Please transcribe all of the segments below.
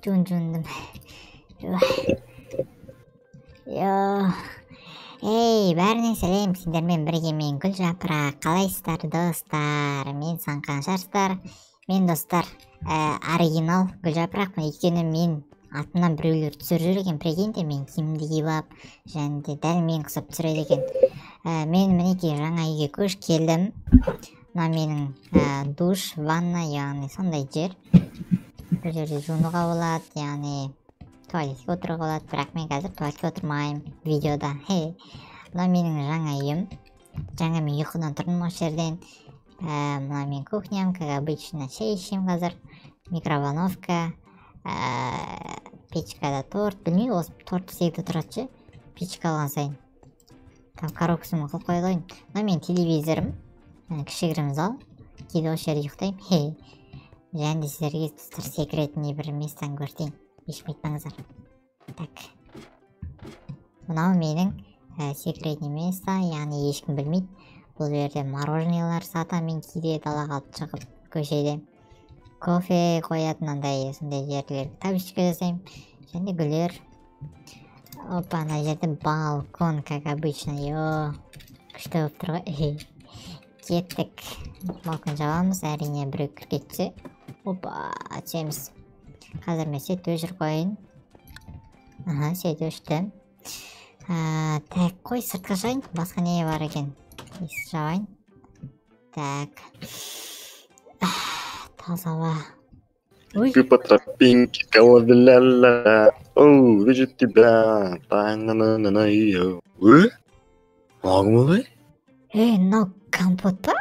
жуындым. Эй, бәріне сәлем, сендермен бірге мен Гүлжапырақ. Қалайсыздар, достар? Мен Санқаншарсыздар. Мен достар, оригинал Гүлжапырақпын. Өйткені мен атымнан біреулер түсіріп жүр екен, прикиньте, мен киімді киіп алып, және де дәл мен құсап түсіреді екен. Мен мінекей жаңа үйге көш келдім. Мына менің душ, ванна, яғни сондай жер. Бұл жерде жуынуға болады, яғни туалетке отыруға болады, бірақ мен қазір туалетке отырмаймын видеода. Мына менің жаңа үйім. Жаңа мен ұйқыдан тұрдым осы жерден. Мына мен кухням, как обычно, шай ішем қазір. Микроволновка, печкада торт. Білмеймін, осы торт сегді тұрады ше, печка алған сайын. Там коробкасымен қылып қойылайын. Мына мен телевизорым, кішігірім зал. Кейде осы жерде ұйықтаймын. Және де сіздерге достар секретный бір местан көрсетейін. Ешкім айтпаңыздар. Так. Мынау менің секретный место, яғни ешкім білмейді. Бұл жерде мороженелар сатамын, кейде далаға алып шығып көшеде. Кофе қоятынандай сондай жерлер табличка жасаймын. Және гүлдер. Опа, ана жерде балкон, как обычно. Күшті болып тұр ғой. Кеттік. Балкон жабамыз, әрине біреу кіріп кетсе. Опа, açayımız. Қазір мен свет өшір қойын. Свет өшті. Так, қой сыртқа шығайын. Басқа не бар екен? Есік жабайын. Так. Таза ауа. Ты по тропинке колода-ля-ля. Оу, вижу тебя. Та-на-на-на-на-йо. Мағым олай? Мынау компот па?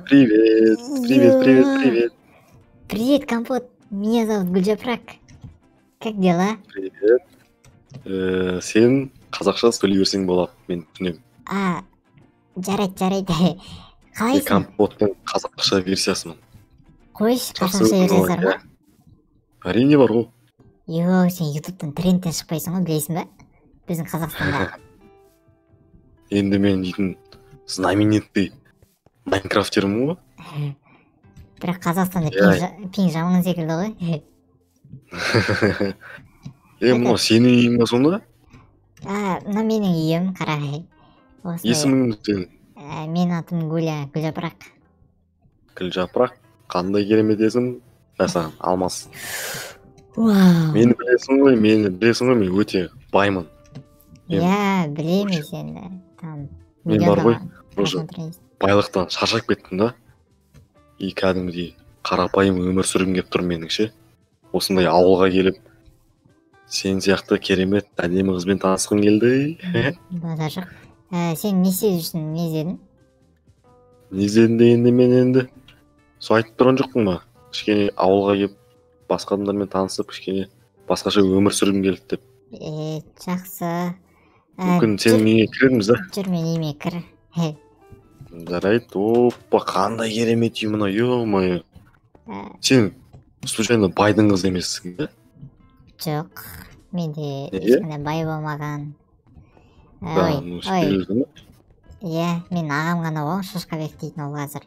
Привет, привет, привет, привет. Привет, компот. Меня зовут Гүлжапырақ. Как дела? Привет. Сен қазақша сөйлей берсең болады, мен түсінемін. Жарайды. Қалайсың? Компоттың қазақша версиясымын. Қойшы, қазақша версиясы бар ма? Әрине бар ғой. Сен ютубтан трендтен шықпайсың ғой, білесің ба? Біздің Қазақстанда. Енді мен дейтін знаменитый майнкрафтермін ғой. Бірақ Қазақстанда пиң жаман секілді ғой. Мынау сенің үйің ба сонда? Мына менің үйім, қарағай. Есімің сенің? Мен атым Гүлжапырақ. Гүлжапырақ? Қандай керемет есім? Саған Алмас. Мені білесің ғой, мен өте баймын. Білемін сені. Мен бар ғой, уже байлықтан шаршап кеттім да. Кәдімгідей қарапайым өмір сүргім келіп тұр менің ше. Осындай ауылға келіп, сен сияқты керемет әдемі қызбен танысқым келді. Базар жоқ. Сен не істеп жүрсің, не іздедің? Не іздедім дегенде мен енді сол айтып тұрған жоқпын ба? Кішкене ауылға келіп, басқа адамдармен танысып, кішкене басқаша өмір сүргім келді деп. Жақсы. Мүмкін сенің үйіңе кіреміз да? Жүр, мен үйіме кір. Жарайды. Опа, қандай керемет үй мына, ё-моё. Сен случайно байдың қызы емессің бе? Жоқ, менде ешқандай бай болмаған. Мен ағам ғана болған, Шошқабек дейтін, ол қазір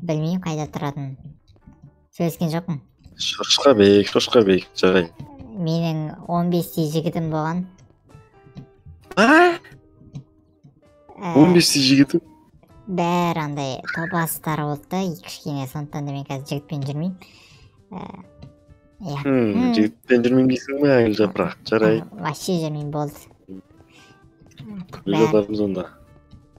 білмеймін қайда тұратын. Сөйлескен жоқпын. Шошқабек, жарай. Менің 15-тей жігітім болған. 15-тей жігітім? Бәрі андай топастар болды, кішкене, сондықтан да мен қазір жігітпен жүрмеймін. Жігітпен жүрмеймін дейсің бе, Гүлжапырақ? Жарай. Вообще жүрмеймін, болды. Жатармыз онда.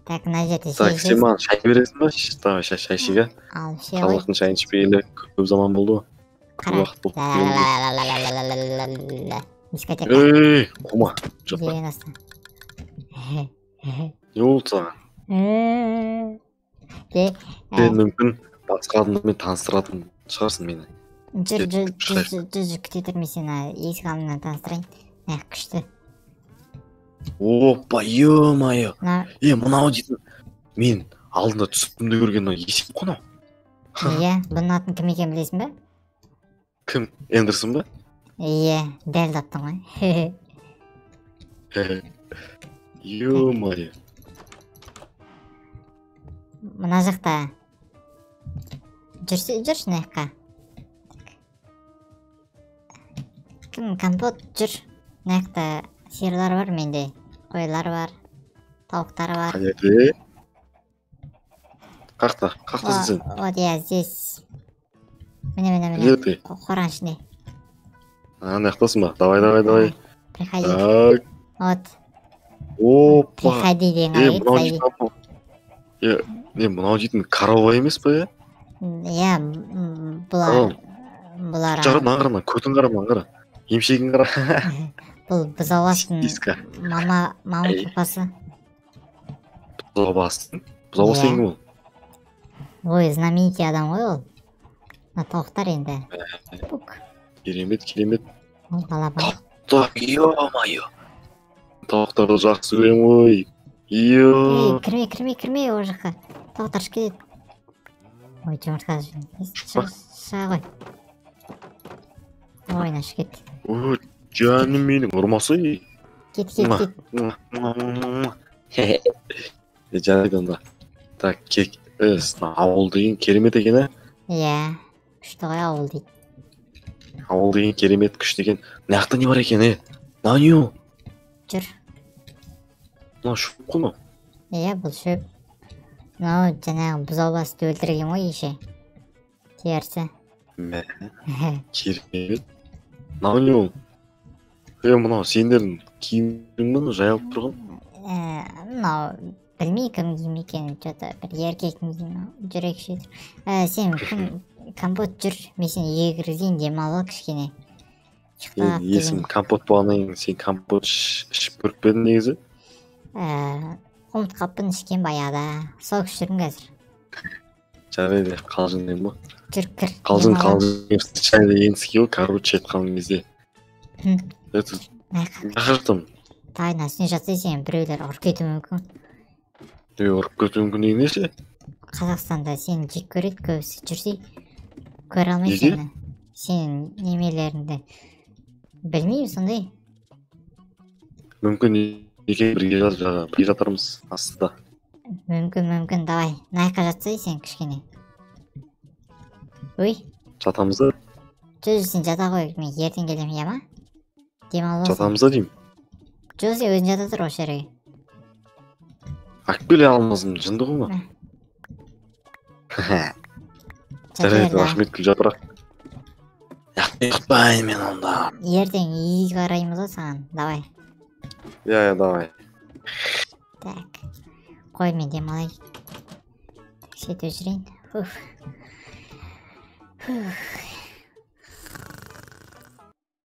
Так, мына жерде Так, сен маған шай бересің ба? Давай, шай ішейік, ал ше ғой. Қазақтың шайын ішпегелі көп заман болды. Көп уақыт болды. Дискотека. Құма, жоқпа. Не болды саған? Сен мүмкін басқа адамдармен таныстыратын шығарсың мені. Жүр, күте тұр, мен сені есік алдымнан таныстырайын. Күшті. Опа, ё-моё. Мынау дейтін, мен алдында түсімді көрген есеп қонау. Бұның атын кім екен білесің бе? Кім? Эндерсон ба? Дәл таптың ғой. Ё-моё. Мына жақта. Жүрші мына жаққа. кім компот жүр. Мына жақта сиырлар бар менде. Қойлар бар. Тауықтар бар. Қай жерде? Қақтасың сен? Вот я здесь. Міне. Где ты? Қораның ішінде. Ана жақтасың ба? Давай. Приходи. Так. Вот. Опа. Приходи деген Мынау дейтін корова емес па, Иә, бұлар. Қара, көтін қара. Емшегін қара. Бұл бұзаубастың мама папасы. Бұзаубастың ең ол. Ой, знаменитый адам ғой ол. Мына тауықтар енді. Керемет. Ол балапан. Ё-моё. Тауықтарды жақсы көрем ғой. Ё. Кірме ол жаққа. Тауықтар ішіп кетеді. Ой, жұмыртқа шыға ғой. Ойна ішіп кетті. Ой, жаным менің ұрмасы. Кет. Жарайды онда. Так, ауыл деген керемет екен, Иә, күшті ғой ауыл дейді. Ауыл деген керемет күшті екен. Мына жақта не бар екен, Мына не ол? Жүр. Мына шөп қой. Иә, бұл шөп. Мынау жаңағы бұзаубасты өлтірген ғой еше. Терісі. Керемет. Мынау не ол? Мынау сендердің киімің мұны жайылып тұрған? Мынау білмей кім киім екенін, что-то бір еркектің киімі, жүрек шетір. Сен компот жүр, мен сені үйге кіргізейін, демалып кішкене. Есім компот болғаннан кейін сен компот ішіп көріп пе едің негізі? Ұмытып қалыппын, ішкен баяғыда. Сол күш жүрмін қазір. Жарайды, қалжыңдаймын ба? Жүр, кір. Қалжың случайно еніске ғой, короче айтқан кезде. Қақырттым. Тайна үстіне жатса сен біреулер ұрып кетуі мүмкін. Ұрып кетуі мүмкін деген несі? Қазақстанда сені жек көреді көбісі, жүрсе көре алмай сені. Сенің немелеріңді білмеймін сондай. Мүмкін екен бірге жатармыз астыда. Мүмкін, давай. Найқа жатсай сен кішкене. Ой. Жатамыз да? Сен жата қой, мен ертең келем, иә ма? Демалып алсын. Жатамыз да деймін. Сен өзің жата тұр осы жерге. Әкпеле алмазым, жынды ғой ма? Жарайды, рахмет күл жапырақ. Ұйықтайын мен онда. Ертең үй қараймыз ғой саған, давай. Иә, давай. Так, қой мен демалайын. Сөйтіп жүрейін.